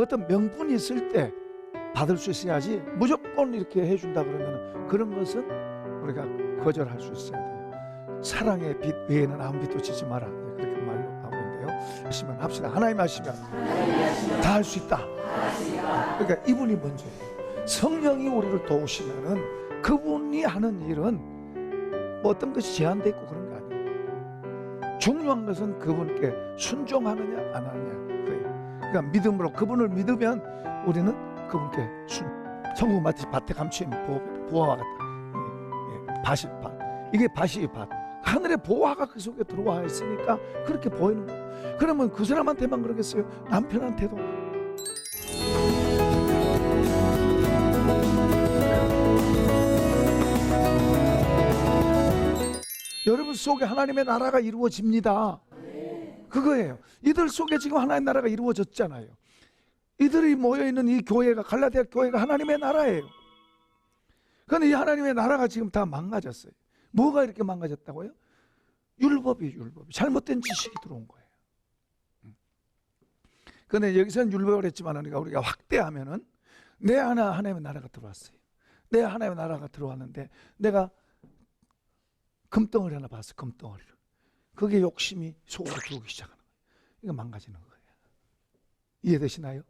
어떤 명분이 있을 때 받을 수 있어야지 무조건 이렇게 해준다 그러면 그런 것은 우리가 거절할 수 있어야 돼요. 사랑의 빛 외에는 아무 빛도 지지 마라, 그렇게 말하고 있는데요. 하시면 합시다. 하나님 하시면 다 할 수 있다. 그러니까 이분이 먼저예요. 성령이 우리를 도우시면은 그분이 하는 일은 뭐 어떤 것이 제한되어 있고 그런 거 아니에요. 중요한 것은 그분께 순종하느냐 안 하느냐 그래요. 그러니까 믿음으로 그분을 믿으면 우리는 그분께 천국 마치 밭에 감추인 보화와 같다. 밭이 밭. 이게 밭이 밭. 하늘의 보화가 그 속에 들어와 있으니까 그렇게 보이는 거예요. 그러면 그 사람한테만 그러겠어요? 남편한테도. 여러분 속에 하나님의 나라가 이루어집니다. 그거예요. 이들 속에 지금 하나님의 나라가 이루어졌잖아요. 이들이 모여있는 이 교회가, 갈라디아 교회가 하나님의 나라예요. 그런데 이 하나님의 나라가 지금 다 망가졌어요. 뭐가 이렇게 망가졌다고요? 율법이 잘못된 지식이 들어온 거예요. 그런데 여기서는 율법을 했지만 우리가 확대하면은 내 안에 하나님의 나라가 들어왔어요. 내 하나님의 나라가 들어왔는데 내가 금덩어리 하나 봤어. 금덩어리를. 그게 욕심이 속으로 들어오기 시작하는 거예요. 이거 망가지는 거예요. 이해되시나요?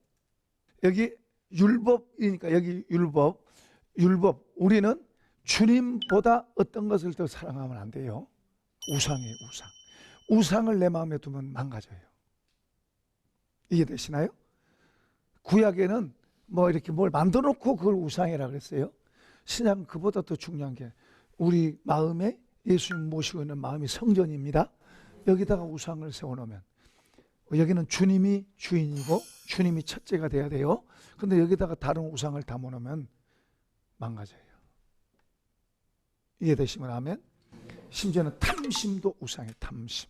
여기 율법이니까 여기 율법 우리는 주님보다 어떤 것을 더 사랑하면 안 돼요. 우상이에요. 우상을 내 마음에 두면 망가져요. 이해되시나요? 구약에는 뭐 이렇게 뭘 만들어 놓고 그걸 우상이라고 그랬어요. 신약은 그보다 더 중요한 게 우리 마음에 예수님 모시고 있는 마음이 성전입니다. 여기다가 우상을 세워놓으면 여기는 주님이 주인이고 주님이 첫째가 돼야 돼요. 근데 여기다가 다른 우상을 담아놓으면 망가져요. 이해되시면 아멘. 심지어는 탐심도 우상의 탐심.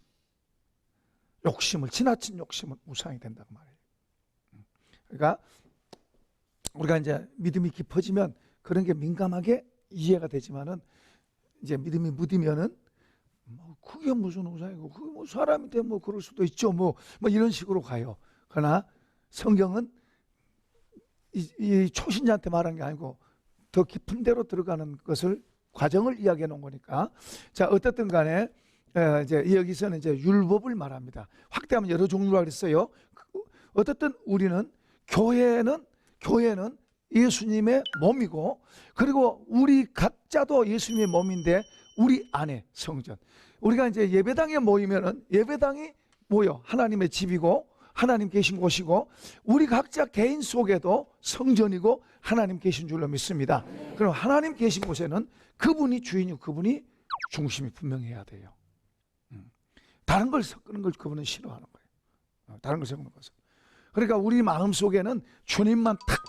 지나친 욕심은 우상이 된다고 말해요. 그러니까 우리가 이제 믿음이 깊어지면 그런 게 민감하게 이해가 되지만은 이제 믿음이 무디면은 그게 무슨 우상이고 그게 뭐 사람인데 뭐 그럴 수도 있죠 뭐 이런 식으로 가요. 그러나 성경은 이 초신자한테 말한 게 아니고 더 깊은 데로 들어가는 것을 과정을 이야기해 놓은 거니까. 자, 어쨌든 간에 이제 여기서는 이제 율법을 말합니다. 확대하면 여러 종류라 그랬어요. 어쨌든 우리는 교회는 예수님의 몸이고, 그리고 우리 각자도 예수님의 몸인데 우리 안에 성전. 우리가 이제 예배당에 모이면은 예배당이 뭐요? 하나님의 집이고 하나님 계신 곳이고 우리 각자 개인 속에도 성전이고 하나님 계신 줄로 믿습니다. 그럼 하나님 계신 곳에는 그분이 주인이고 그분이 중심이 분명해야 돼요. 다른 걸 섞는 걸 그분은 싫어하는 거예요. 다른 걸 섞는 것은. 그러니까 우리 마음 속에는 주님만 탁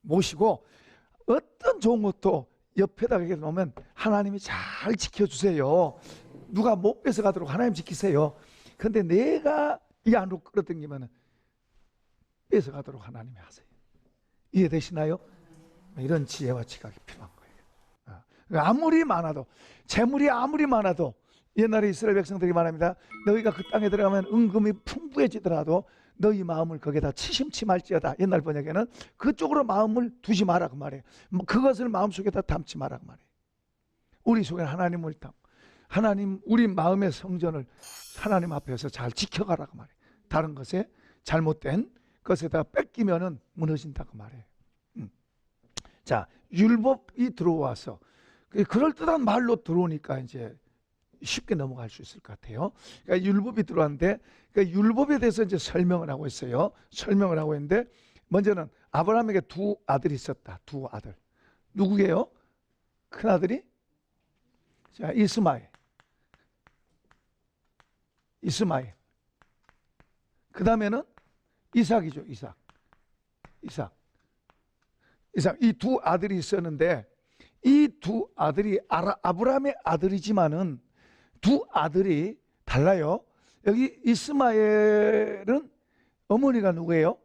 모시고 어떤 좋은 것도 옆에다 놓으면 하나님이 잘 지켜주세요. 누가 못 뺏어가도록 하나님 지키세요. 근데 내가 이 안으로 끌어당기면 뺏어가도록 하나님이 하세요. 이해되시나요? 이런 지혜와 지각이 필요한 거예요. 아무리 많아도, 재물이 아무리 많아도, 옛날에 이스라엘 백성들이 말합니다. 너희가 그 땅에 들어가면 은금이 풍부해지더라도 너희 마음을 거기에다 치심치 말지어다. 옛날 번역에는 그쪽으로 마음을 두지 마라 그 말이에요. 그것을 마음속에다 담지 마라 그 말이에요. 우리 속에 하나님을 하나님 우리 마음의 성전을 하나님 앞에서 잘 지켜가라 그 말이에요. 다른 것에 잘못된 것에다 뺏기면은 무너진다 그 말이에요. 자, 율법이 들어와서 그럴듯한 말로 들어오니까 이제 쉽게 넘어갈 수 있을 것 같아요. 그러니까 율법이 들어왔는데 율법에 대해서 이제 설명을 하고 있어요. 설명을 하고 있는데 먼저는 아브라함에게 두 아들이 있었다. 두 아들. 누구예요? 큰 아들이 자, 이스마엘. 그 다음에는 이삭이죠. 이삭. 이 두 아들이 있었는데 이 두 아들이 아브라함의 아들이지만은 두 아들이 달라요. 여기 이스마엘은 어머니가 누구예요?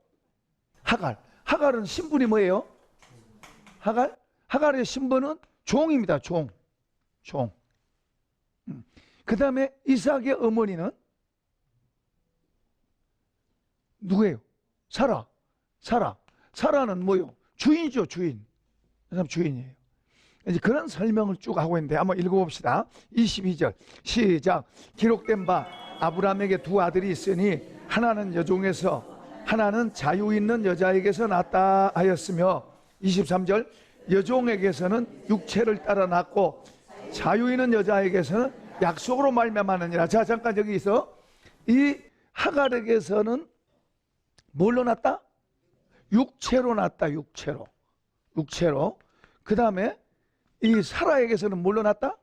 하갈은 신분이 뭐예요? 하갈의 신분은 종입니다. 종. 그 다음에 이삭의 어머니는 누구예요? 사라는 뭐요? 주인이죠, 주인. 그 사람 주인이에요. 이제 그런 설명을 쭉 하고 있는데 한번 읽어봅시다. 22절 시작. 기록된 바 아브라함에게 두 아들이 있으니 하나는 여종에서 하나는 자유 있는 여자에게서 낳았다 하였으며 23절 여종에게서는 육체를 따라 낳고 자유 있는 여자에게서는 약속으로 말미암았느니라. 자, 잠깐 여기서 이 하갈에게서는 뭘로 낳았다? 육체로 낳았다. 육체로. 그 다음에 이 사라에게서는 뭘로 낳았다?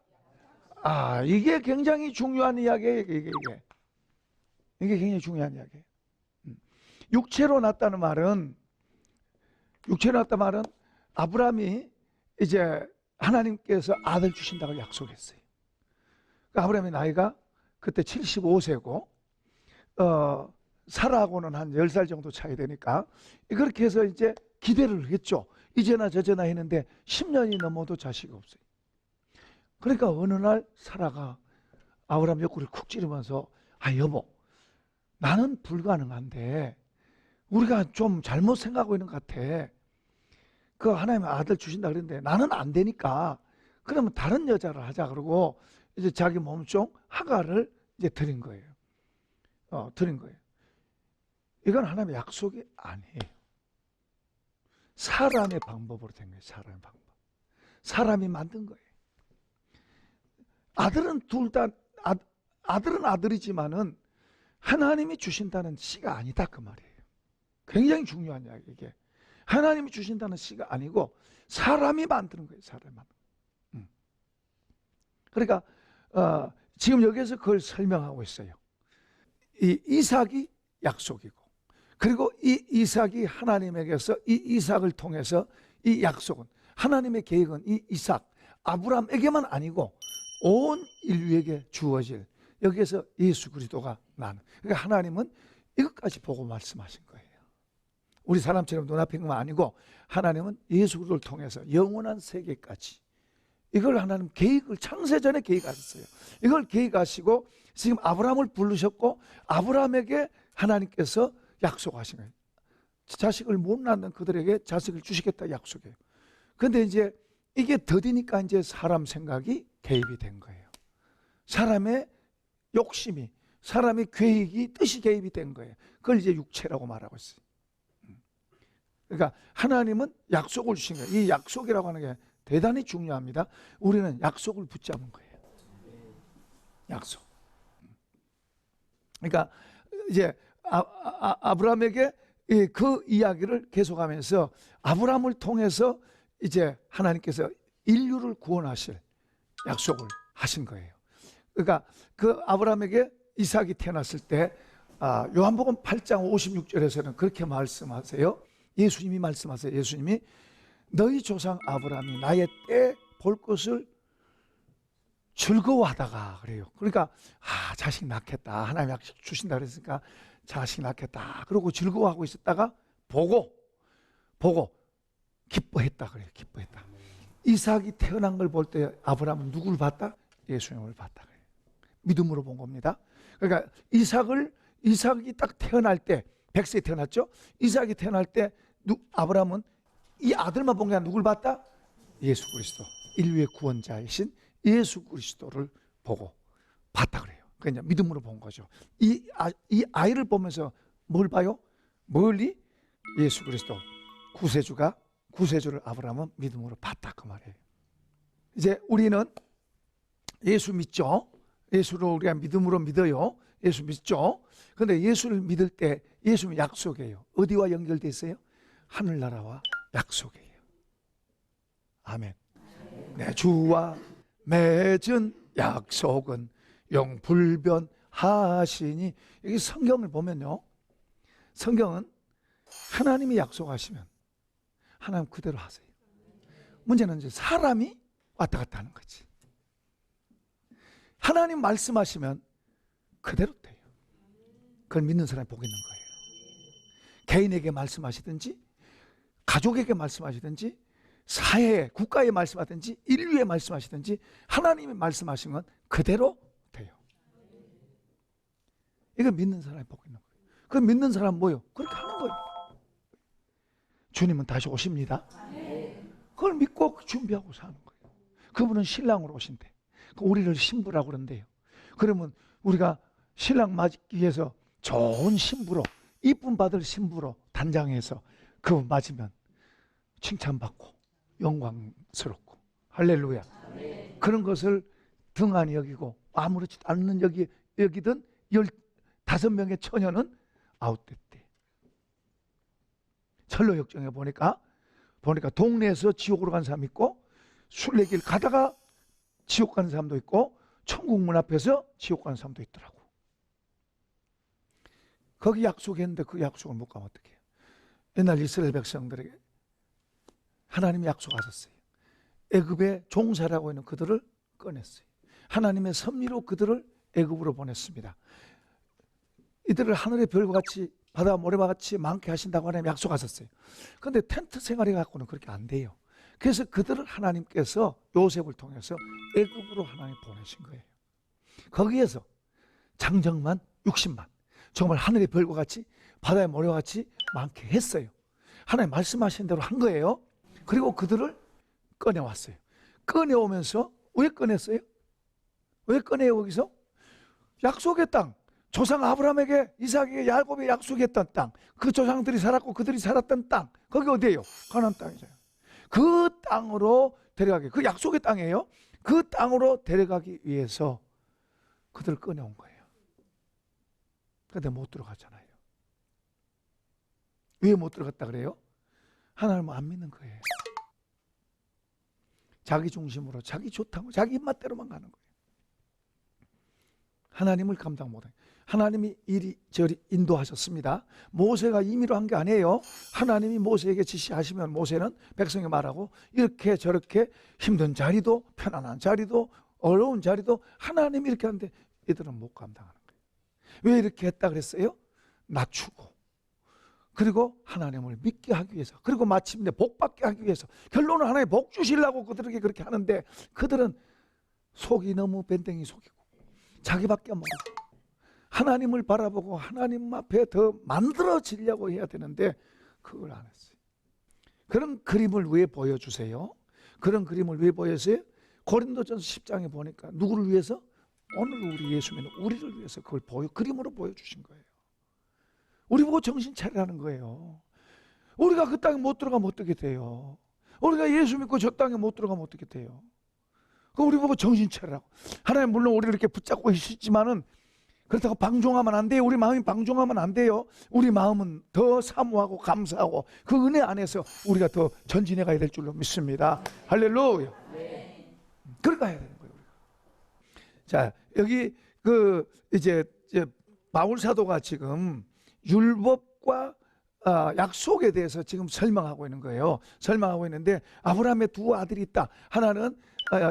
이게 굉장히 중요한 이야기예요. 이게 굉장히 중요한 이야기예요. 육체로 낳았다는 말은 아브라함이 이제 하나님께서 아들 주신다고 약속했어요. 그러니까 아브라함의 나이가 그때 75세고 사라하고는 한 10살 정도 차이 되니까 그렇게 해서 이제 기대를 했죠. 이제나 저제나 했는데 10년이 넘어도 자식이 없어요. 그러니까 어느 날 사라가 아브라함 옆구리를 쿡 찌르면서 여보, 나는 불가능한데 우리가 좀 잘못 생각하고 있는 것 같아. 그 하나님 아들 주신다 그랬는데 나는 안 되니까 그러면 다른 여자를 하자. 그러고 이제 자기 몸종 하갈을 이제 드린 거예요. 드린 거예요. 이건 하나님의 약속이 아니에요. 사람의 방법으로 된 거예요. 사람의 방법. 사람이 만든 거예요. 아들은 아들은 아들이지만은 하나님이 주신다는 씨가 아니다 그 말이에요. 굉장히 중요한 이야기 이게. 하나님이 주신다는 씨가 아니고 사람이 만드는 거예요. 사람이 만드는. 그러니까 지금 여기서 그걸 설명하고 있어요. 이 이삭이 약속이고 그리고 이 이삭이 하나님에게서 이 이삭을 통해서 이 약속은 하나님의 계획은 이 이삭 아브라함에게만 아니고 온 인류에게 주어질 여기에서 예수 그리스도가 나는. 그러니까 하나님은 이것까지 보고 말씀하신 거예요. 우리 사람처럼 눈앞에 있는 건 아니고 하나님은 예수 그리스도를 통해서 영원한 세계까지 이걸 하나님 계획을 창세전에 계획하셨어요. 이걸 계획하시고 지금 아브라함을 부르셨고 아브라함에게 하나님께서 약속하신 거예요. 자식을 못 낳는 그들에게 자식을 주시겠다 약속이에요. 그런데 이제 이게 더디니까 이제 사람 생각이 개입이 된 거예요. 사람의 욕심이, 사람의 계획이, 뜻이 개입이 된 거예요. 그걸 이제 육체라고 말하고 있어요. 그러니까 하나님은 약속을 주신 거예요. 이 약속이라고 하는 게 대단히 중요합니다. 우리는 약속을 붙잡은 거예요. 약속. 그러니까 이제 아브라함에게 그 이야기를 계속하면서 아브라함을 통해서 이제 하나님께서 인류를 구원하실 약속을 하신 거예요. 그러니까 그 아브라함에게 이삭이 태어났을 때 요한복음 8장 56절에서는 그렇게 말씀하세요. 예수님이 말씀하세요. 예수님이 너희 조상 아브라함이 나의 때 볼 것을 즐거워하다가 그래요. 그러니까 자식 낳겠다. 하나님 약속 주신다 그랬으니까 자식 낳겠다. 그러고 즐거워하고 있었다가 보고 기뻐했다 그래요. 기뻐했다. 이삭이 태어난 걸 볼 때 아브라함은 누구를 봤다? 예수님을 봤다 그래요. 믿음으로 본 겁니다. 그러니까 이삭이 딱 태어날 때 100세에 태어났죠. 이삭이 태어날 때 아브라함은 이 아들만 본 게 아니라 누굴 봤다? 예수 그리스도. 인류의 구원자이신 예수 그리스도를 보고 봤다 그래요. 그러니까 믿음으로 본 거죠. 이 아이를 보면서 뭘 봐요? 멀리 예수 그리스도 구세주를 아브라함은 믿음으로 봤다 그 말이에요. 이제 우리는 예수 믿죠. 예수를 우리가 믿음으로 믿어요. 예수 믿죠. 그런데 예수를 믿을 때 예수는 약속이에요. 어디와 연결되어 있어요? 하늘나라와 약속이에요. 아멘. 내 주와 맺은 약속은 영불변하시니. 여기 성경을 보면요, 성경은 하나님이 약속하시면 하나님 그대로 하세요. 문제는 이제 사람이 왔다 갔다 하는 거지. 하나님 말씀하시면 그대로 돼요. 그걸 믿는 사람이 복 있는 거예요. 개인에게 말씀하시든지 가족에게 말씀하시든지 사회에, 국가에 말씀하든지 인류에 말씀하시든지 하나님이 말씀하시면 그대로 돼요. 이거 믿는 사람이 복 있는 거예요. 그 믿는 사람 뭐예요? 그렇게 하는 거예요. 주님은 다시 오십니다. 그걸 믿고 준비하고 사는 거예요. 그분은 신랑으로 오신대. 우리를 신부라고 그런대요. 그러면 우리가 신랑 맞기 위해서 좋은 신부로, 이쁨 받을 신부로 단장해서 그분 맞으면 칭찬받고 영광스럽고 할렐루야. 그런 것을 등한히 여기고 아무렇지도 않는 여기던 15명의 처녀는 아웃됐대. 철로역정에 보니까 동네에서 지옥으로 간 사람 있고, 순례길 가다가 지옥 가는 사람도 있고, 천국문 앞에서 지옥 가는 사람도 있더라고. 거기 약속했는데 그 약속을 못 가면 어떡해요? 옛날 이스라엘 백성들에게 하나님이 약속하셨어요. 애굽의 종사라고 하는 그들을 꺼냈어요. 하나님의 섭리로 그들을 애굽으로 보냈습니다. 이들을 하늘의 별과 같이 바다 모래와 같이 많게 하신다고 하나님 약속하셨어요. 그런데 텐트 생활해 갖고는 그렇게 안 돼요. 그래서 그들을 하나님께서 요셉을 통해서 애굽으로 하나님 보내신 거예요. 거기에서 장정만 60만, 정말 하늘의 별과 같이 바다의 모래와 같이 많게 했어요. 하나님 말씀하신 대로 한 거예요. 그리고 그들을 꺼내왔어요. 꺼내오면서 왜 꺼냈어요? 왜 꺼내요? 거기서 약속의 땅, 조상 아브라함에게, 이삭에게, 야곱에게 약속했던 땅, 그 조상들이 살았고 그들이 살았던 땅, 거기 어디예요? 가나안 땅이잖아요. 그 땅으로 데려가기, 그 약속의 땅이에요. 그 땅으로 데려가기 위해서 그들을 꺼내온 거예요. 그런데 못 들어갔잖아요. 왜 못 들어갔다 그래요? 하나님을 안 믿는 거예요. 자기 중심으로, 자기 좋다고, 자기 입맛대로만 가는 거예요. 하나님을 감당 못해요. 하나님이 이리저리 인도하셨습니다. 모세가 임의로 한 게 아니에요. 하나님이 모세에게 지시하시면 모세는 백성에게 말하고, 이렇게 저렇게 힘든 자리도 편안한 자리도 어려운 자리도 하나님이 이렇게 하는데 이들은 못 감당하는 거예요. 왜 이렇게 했다 그랬어요? 낮추고, 그리고 하나님을 믿게 하기 위해서, 그리고 마침내 복받게 하기 위해서, 결론은 하나님 복 주시려고 그들에게 그렇게 하는데, 그들은 속이 너무 밴댕이 속이고 자기밖에 모르고 하나님을 바라보고 하나님 앞에 더 만들어지려고 해야 되는데 그걸 안 했어요. 그런 그림을 왜 보여주세요? 그런 그림을 왜 보여주세요? 고린도전서 10장에 보니까 누구를 위해서? 오늘 우리 예수 믿는 우리를 위해서 그걸 그림으로 보여주신 거예요. 우리 보고 정신 차리라는 거예요. 우리가 그 땅에 못 들어가면 어떻게 돼요? 우리가 예수 믿고 저 땅에 못 들어가면 어떻게 돼요? 우리 보고 정신 차리라고. 하나님 물론 우리를 이렇게 붙잡고 계시지만은 그렇다고 방종하면 안 돼요. 우리 마음이 방종하면 안 돼요. 우리 마음은 더 사모하고 감사하고 그 은혜 안에서 우리가 더 전진해 가야 될 줄로 믿습니다. 할렐루야. 그렇게 해야 되는 거예요. 자, 여기 이제 바울 사도가 지금 율법과 약속에 대해서 지금 설명하고 있는 거예요. 설명하고 있는데 아브라함의 두 아들이 있다. 하나는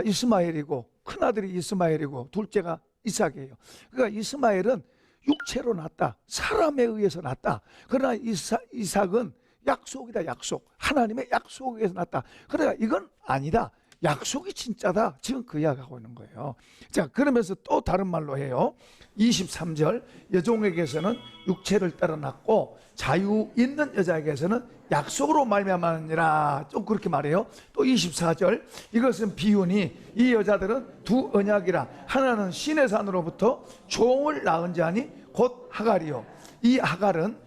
이스마엘이고, 큰 아들이 이스마엘이고 둘째가 이삭이에요. 그러니까 이스마엘은 육체로 났다. 사람에 의해서 났다. 그러나 이삭은 약속이다. 약속. 하나님의 약속에 의해서 났다. 그러니까 이건 아니다. 약속이 진짜다. 지금 그 이야기하고 있는 거예요. 자, 그러면서 또 다른 말로 해요. 23절, 여종에게서는 육체를 따라 났고 자유 있는 여자에게서는 약속으로 말미암았느니라. 좀 그렇게 말해요. 또 24절, 이것은 비유니 이 여자들은 두 언약이라. 하나는 시내 산으로부터 종을 낳은 자니 곧 하갈이요. 이 하갈은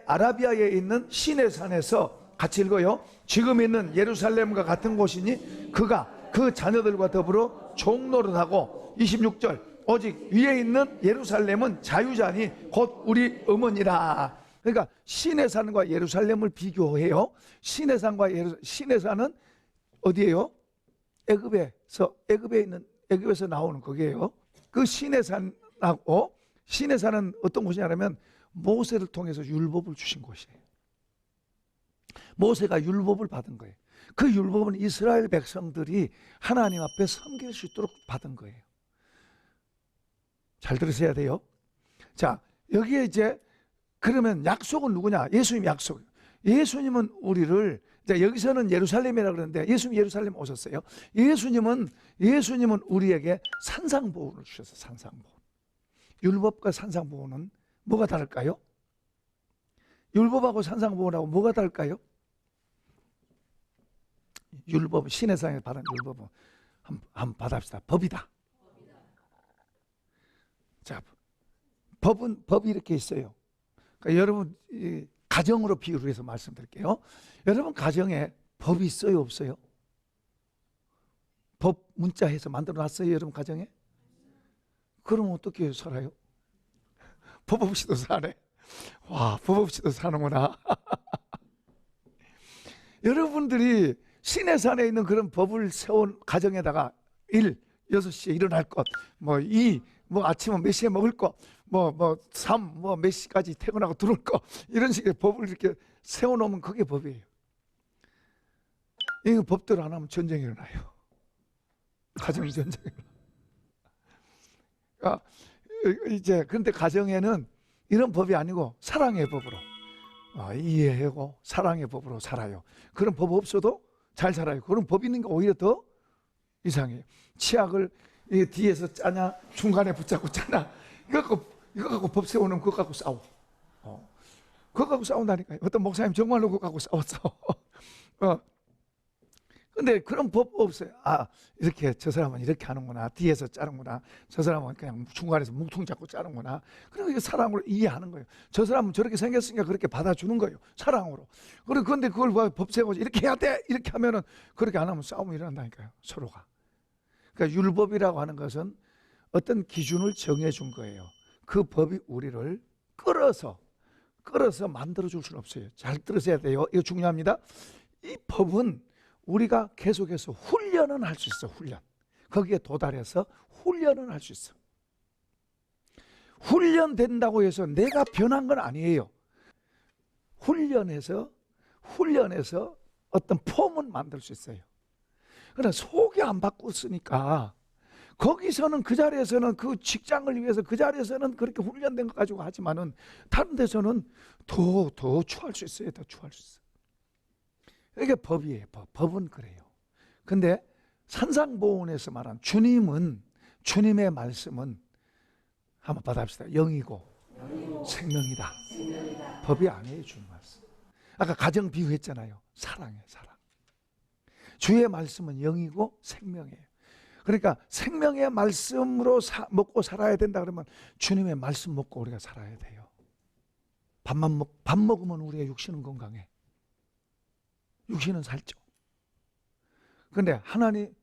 아라비아에 있는 시내 산에서, 같이 읽어요. 지금 있는 예루살렘과 같은 곳이니 그가 그 자녀들과 더불어 종노릇하고, 26절, 오직 위에 있는 예루살렘은 자유자니 곧 우리 어머니라. 그러니까 시내산과 예루살렘을 비교해요. 시내산은 어디예요? 애굽에서 나오는 거기에요. 그 시내산하고, 시내산은 어떤 곳이냐면 모세를 통해서 율법을 주신 곳이에요. 모세가 율법을 받은 거예요. 그 율법은 이스라엘 백성들이 하나님 앞에 섬길 수 있도록 받은 거예요. 잘 들으셔야 돼요. 자, 여기에 이제 그러면 약속은 누구냐? 예수님 약속. 예수님은 우리를, 여기서는 예루살렘이라고 그러는데 예수님 예루살렘 오셨어요. 예수님은 우리에게 산상보훈을 주셔서, 산상보훈. 율법과 산상보훈은 뭐가 다를까요? 율법하고 산상보훈하고 뭐가 다를까요? 율법, 신의 상에서 받은 율법은 한번 받아봅시다. 법이다. 자, 법이 이렇게 있어요. 그러니까 여러분 가정으로 비유를 해서 말씀드릴게요. 여러분 가정에 법이 있어요, 없어요? 법 문자해서 만들어놨어요, 여러분 가정에? 그럼 어떻게 살아요? 법 없이도 사네. 와, 법 없이도 사는구나. 여러분들이 신의 산에 있는 그런 법을 세운 가정에다가 1, 6시에 일어날 것, 2, 아침은 몇 시에 먹을 것, 3, 몇 시까지 퇴근하고 들어올 것, 이런 식의 법을 이렇게 세워놓으면 그게 법이에요. 이 법대로 안 하면 전쟁이 일어나요. 가정 전쟁이 일어나요. 그런데 가정에는 이런 법이 아니고 사랑의 법으로 이해하고 사랑의 법으로 살아요. 그런 법 없어도 잘 살아요. 그런 법 있는 게 오히려 더 이상해요. 치약을 뒤에서 짜냐 중간에 붙잡고 짜냐 이거 갖고 법 세우는 그거 갖고 싸워. 그거 갖고 싸운다니까요. 어떤 목사님 정말로 그거 갖고 싸웠어. 근데 그런 법 없어요. 이렇게 저 사람은 이렇게 하는구나. 뒤에서 짜는구나. 저 사람은 그냥 중간에서 뭉퉁 잡고 짜는구나. 그러니까 사랑으로 이해하는 거예요. 저 사람은 저렇게 생겼으니까 그렇게 받아주는 거예요. 사랑으로. 그런데 그걸 법 세우고 이렇게 해야 돼. 이렇게 하면은 그렇게 안 하면 싸움이 일어난다니까요. 서로가. 그러니까 율법이라고 하는 것은 어떤 기준을 정해준 거예요. 그 법이 우리를 끌어서 만들어줄 수는 없어요. 잘 들으셔야 돼요. 이거 중요합니다. 이 법은 우리가 계속해서 훈련은 할 수 있어. 훈련. 거기에 도달해서 훈련은 할 수 있어. 훈련된다고 해서 내가 변한 건 아니에요. 훈련해서 어떤 폼은 만들 수 있어요. 그러나 속이 안 바꿨으니까 거기서는 그 자리에서는 그 직장을 위해서 그 자리에서는 그렇게 훈련된 거 가지고 하지만은 다른 데서는 더 추할 수 있어요. 더 추할 수 있어. 이게 법이에요. 법은 그래요. 근데 산상보훈에서 말한 주님의 말씀은 한번 받아봅시다. 영이고 생명이다. 법이 아니에요. 주님 말씀. 아까 가정 비유했잖아요. 사랑이에요. 사랑. 주의 말씀은 영이고 생명이에요. 그러니까 생명의 말씀으로 먹고 살아야 된다 그러면 주님의 말씀 먹고 우리가 살아야 돼요. 밥 먹으면 우리의 육신은 건강해. 육신은 살죠. 그런데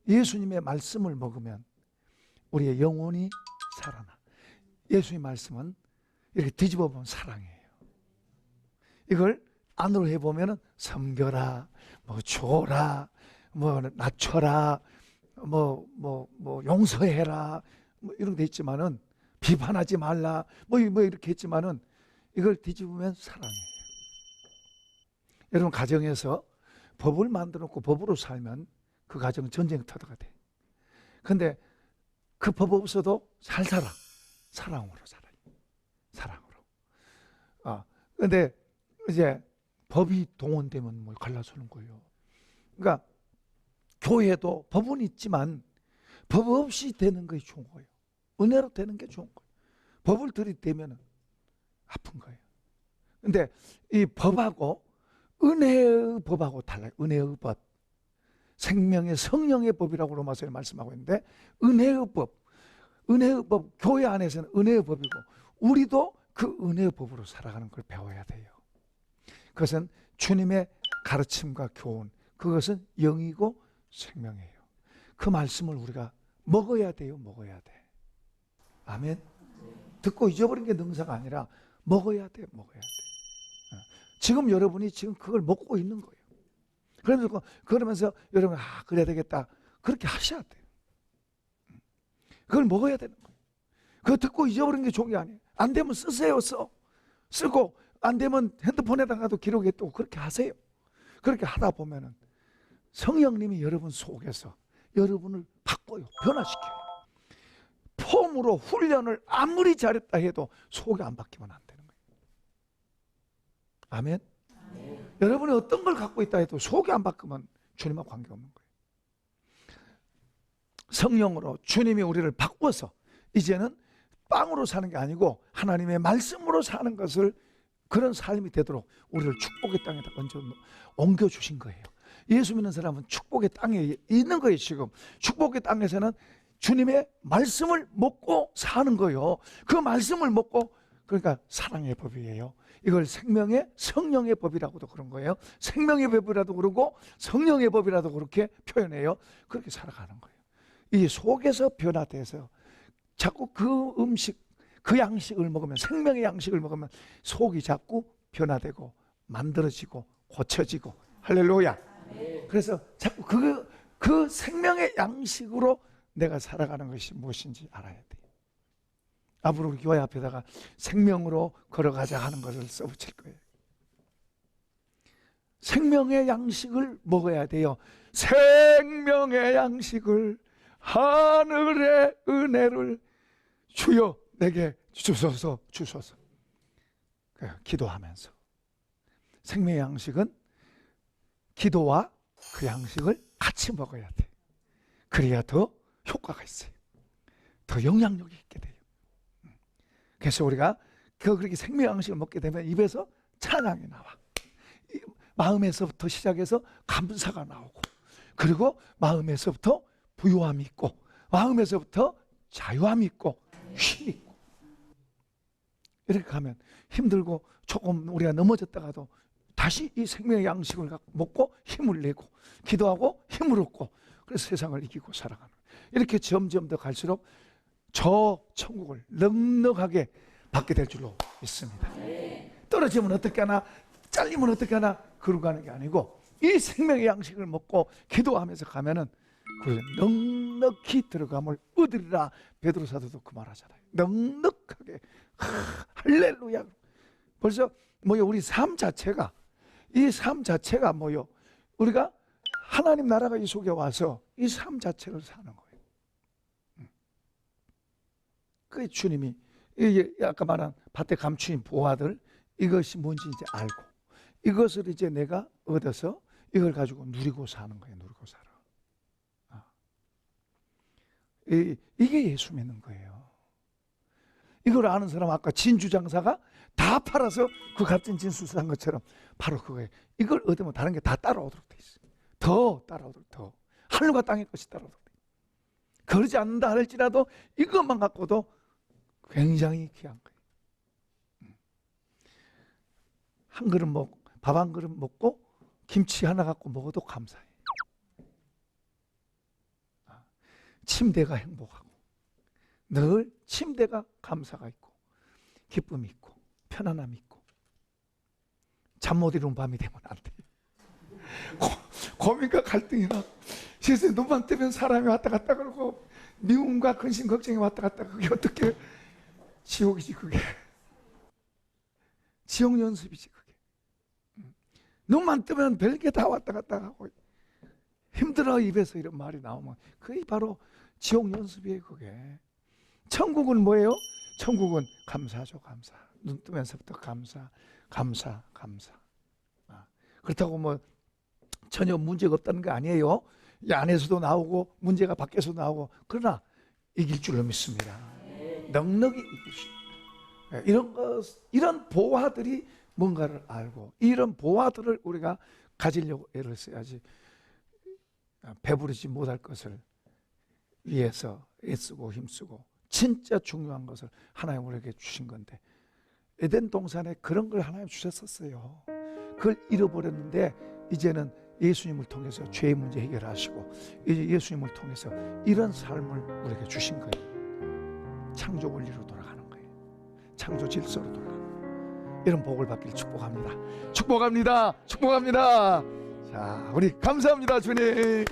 예수님의 말씀을 먹으면 우리의 영혼이 살아나. 예수님의 말씀은 이렇게 뒤집어 보면 사랑이에요. 이걸 안으로 해보면 섬겨라, 줘라, 낮춰라, 용서해라, 이런 게 있지만은 비판하지 말라, 이렇게 했지만은 이걸 뒤집으면 사랑이에요. 여러분 가정에서 법을 만들어 놓고 법으로 살면 그 가정은 전쟁터가 돼. 근데 그 법 없어도 잘 살아. 사랑으로 살아요. 사랑으로. 근데 이제 법이 동원되면 갈라서는 거예요. 그러니까 교회도 법은 있지만 법 없이 되는 것이 좋은 거예요. 은혜로 되는 게 좋은 거예요. 법을 들이대면 아픈 거예요. 근데 이 법하고 은혜의 법하고 달라요. 은혜의 법. 생명의 성령의 법이라고 로마서에 말씀하고 있는데 은혜의 법, 교회 안에서는 은혜의 법이고 우리도 그 은혜의 법으로 살아가는 걸 배워야 돼요. 그것은 주님의 가르침과 교훈, 그것은 영이고 생명이에요. 그 말씀을 우리가 먹어야 돼요. 먹어야 돼. 아멘. 듣고 잊어버린 게 능사가 아니라 먹어야 돼. 지금 여러분이 지금 그걸 먹고 있는 거예요. 그러면서 여러분 그래야 되겠다. 그렇게 하셔야 돼요. 그걸 먹어야 되는 거예요. 그거 듣고 잊어버린 게 좋은 게 아니에요. 안 되면 쓰세요. 쓰고 안 되면 핸드폰에다가도 기록해 또 그렇게 하세요. 그렇게 하다 보면은 성령님이 여러분 속에서 여러분을 바꿔요. 변화시켜요. 폼으로 훈련을 아무리 잘했다 해도 속이 안 바뀌면 안 되는 거예요. 아멘. 여러분이 어떤 걸 갖고 있다 해도 속이 안 바뀌면 주님과 관계없는 거예요. 성령으로 주님이 우리를 바꿔서 이제는 빵으로 사는 게 아니고 하나님의 말씀으로 사는 것을 그런 삶이 되도록 우리를 축복의 땅에다 옮겨주신 거예요. 예수 믿는 사람은 축복의 땅에 있는 거예요. 지금 축복의 땅에서는 주님의 말씀을 먹고 사는 거예요. 그 말씀을 먹고, 그러니까 사랑의 법이에요. 이걸 생명의 성령의 법이라고도 그런 거예요. 생명의 법이라도 그러고 성령의 법이라도 그렇게 표현해요. 그렇게 살아가는 거예요. 이 속에서 변화돼서 자꾸 그 음식, 그 양식을 먹으면, 생명의 양식을 먹으면 속이 자꾸 변화되고 만들어지고 고쳐지고, 할렐루야. 그래서 자꾸 그 생명의 양식으로 내가 살아가는 것이 무엇인지 알아야 돼요. 앞으로 우리 교회 앞에다가 생명으로 걸어가자 하는 것을 써붙일 거예요. 생명의 양식을 먹어야 돼요. 생명의 양식을, 하늘의 은혜를 주여 내게 주소서, 주소서. 기도하면서. 생명의 양식은 기도와 그 양식을 같이 먹어야 돼. 그래야 더 효과가 있어요. 더 영향력이 있게 돼요. 그래서 우리가 그렇게 생명의 양식을 먹게 되면 입에서 찬양이 나와. 마음에서부터 시작해서 감사가 나오고, 그리고 마음에서부터 부요함이 있고, 마음에서부터 자유함이 있고, 쉼이 있고. 이렇게 가면 힘들고 조금 우리가 넘어졌다가도 다시 이 생명의 양식을 먹고 힘을 내고 기도하고 힘을 얻고, 그래서 세상을 이기고 살아가는 거예요. 이렇게 점점 더 갈수록 저 천국을 넉넉하게 받게 될 줄로 믿습니다. 떨어지면 어떻게 하나, 잘리면 어떻게 하나, 그러고 가는 게 아니고 이 생명의 양식을 먹고 기도하면서 가면은 그 넉넉히 들어감을 얻으리라. 베드로 사도도 그 말하잖아요. 넉넉하게. 할렐루야. 벌써 뭐요, 우리 삶 자체가, 이 삶 자체가 뭐요, 우리가 하나님 나라가 이 속에 와서 이 삶 자체를 사는 거예요. 그 주님이 아까 말한 밭에 감추인 보화들, 이것이 뭔지 이제 알고 이것을 이제 내가 얻어서 이걸 가지고 누리고 사는 거예요. 누리고 살아. 이게 예수 믿는 거예요. 이걸 아는 사람, 아까 진주장사가 다 팔아서 그 값진 진수 산 것처럼 바로 그거예요. 이걸 얻으면 다른 게 다 따라오도록 돼 있어요. 더 따라오도록, 더 하늘과 땅의 것이 따라오도록 돼 있어요. 그러지 않는다 할지라도 이것만 갖고도 굉장히 귀한 거예요. 한 그릇 먹고, 밥 한 그릇 먹고 김치 하나 갖고 먹어도 감사해요. 침대가 행복하고, 늘 침대가 감사가 있고 기쁨이 있고 편안함이 있고, 잠 못 이루는 밤이 되면 안 돼요. 고민과 갈등이 나, 세상에 눈만 뜨면 사람이 왔다 갔다 그러고 미움과 근심 걱정이 왔다 갔다, 그게 어떻게 지옥이지. 그게 지옥 연습이지. 그게 눈만 뜨면 별게 다 왔다 갔다 하고 힘들어 입에서 이런 말이 나오면 그게 바로 지옥 연습이에요. 그게 천국은 뭐예요? 천국은 감사죠. 감사. 눈 뜨면서부터 감사. 그렇다고 뭐 전혀 문제가 없다는 게 아니에요. 이 안에서도 나오고 문제가 밖에서도 나오고, 그러나 이길 줄로 믿습니다. 넉넉히 이길 수. 이런 보화들이 뭔가를 알고, 이런 보화들을 우리가 가지려고 애를 써야지, 배부르지 못할 것을 위해서 애쓰고 힘쓰고 진짜 중요한 것을 하나님 우리에게 주신 건데, 에덴 동산에 그런 걸 하나님 주셨었어요. 그걸 잃어버렸는데 이제는 예수님을 통해서 죄의 문제 해결하시고, 이제 예수님을 통해서 이런 삶을 우리에게 주신 거예요. 창조 원리로 돌아가는 거예요. 창조 질서로 돌아가는 거예요. 이런 복을 받기를 축복합니다. 축복합니다. 축복합니다. 자, 우리 감사합니다, 주님.